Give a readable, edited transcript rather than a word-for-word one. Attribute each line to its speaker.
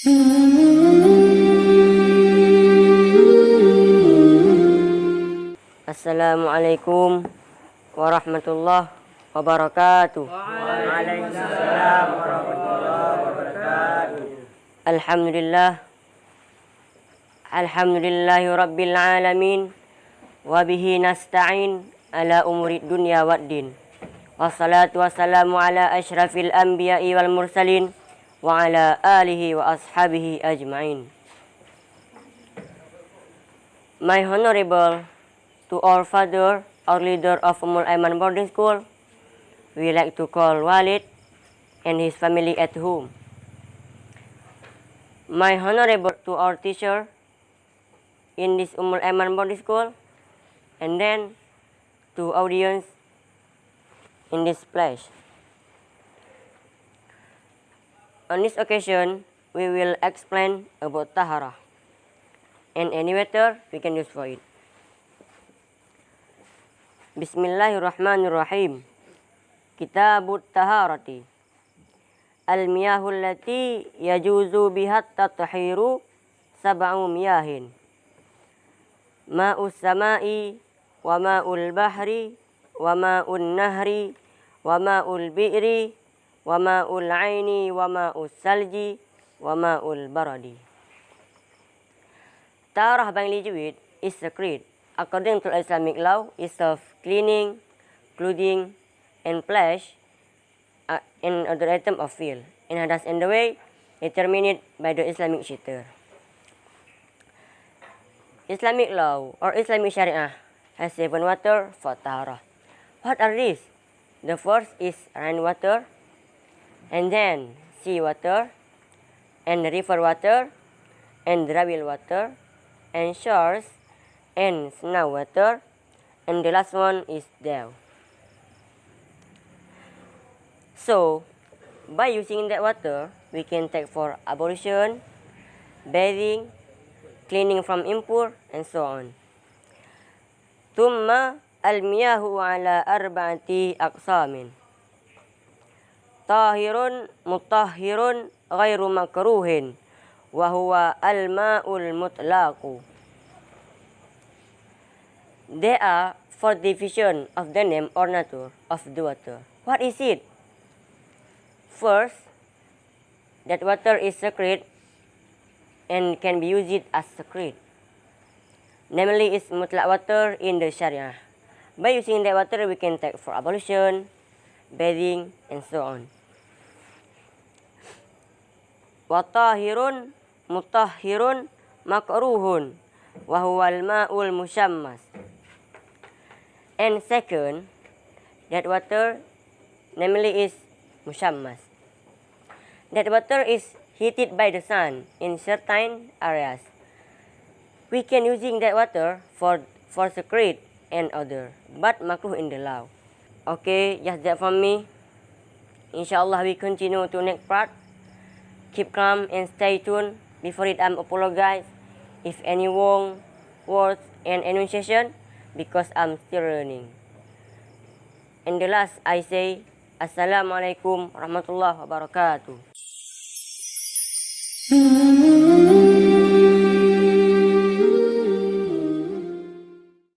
Speaker 1: Assalamualaikum warahmatullahi wabarakatuh.
Speaker 2: Waalaikumsalam warahmatullahi wabarakatuh.
Speaker 1: Alhamdulillahi rabbil alamin. Wabihi nasta'in ala umuri dunya waddin. Wassalatu wassalamu ala ashrafil anbiya'i wal mursalin. Wa ala alihi wa ashabihi ajma'in. My honorable to our father, our leader of Ummul Ayman boarding school, we like to call Walid and his family at home. My honorable to our teacher in this Ummul Ayman boarding school, and then to audience in this place. On this occasion, we will explain about taharah and any water we can use for it. Bismillahirrahmanirrahim. Kitabut taharati. Al-miyahu allati yajuzu bihat tathiru sab'u miyahin. Ma'us samai wa ma'ul bahri wa ma'un nahri wa ma'ul bi'ri wa ma'ul aini wa ma'us salji wa ma'ul baradi. Taharah by liquid is sacred. According to Islamic law, is of cleaning, clothing, and flesh, and other item of field, and hadas in the way determined by the Islamic Sharia. Islamic law or Islamic Sharia has 7 water for taharah. What are these? The first is rainwater, and then sea water, and river water, and dry water, and shores, and snow water, and the last one is dew. So, by using that water, we can take for ablution, bathing, cleaning from impure, and so on. Thumma al-miyahu ala arba'ati aqsamin. Tahirun mutahhirun ghairu makruhin wa huwa al-ma'ul mutlaqu. There are 4 divisions of the name or nature of the water. What is it? First, that water is sacred and can be used as sacred. Namely, is mutlaq water in the Sharia. By using that water, we can take for ablution, bathing, and so on. Watahirun mutahhirun makruhun wa huwa al-ma'ul musyammas. And second, that water namely is musyammas. That water is heated by the sun in certain areas. We can using that water for sacred and other, but makruh in the law. Okay, just that from me. Inshallah we continue to next part. Keep calm and stay tuned. Before it, I'm apologize if any wrong words and enunciation because I'm still learning. And the last I say, Assalamualaikum warahmatullahi wabarakatuh.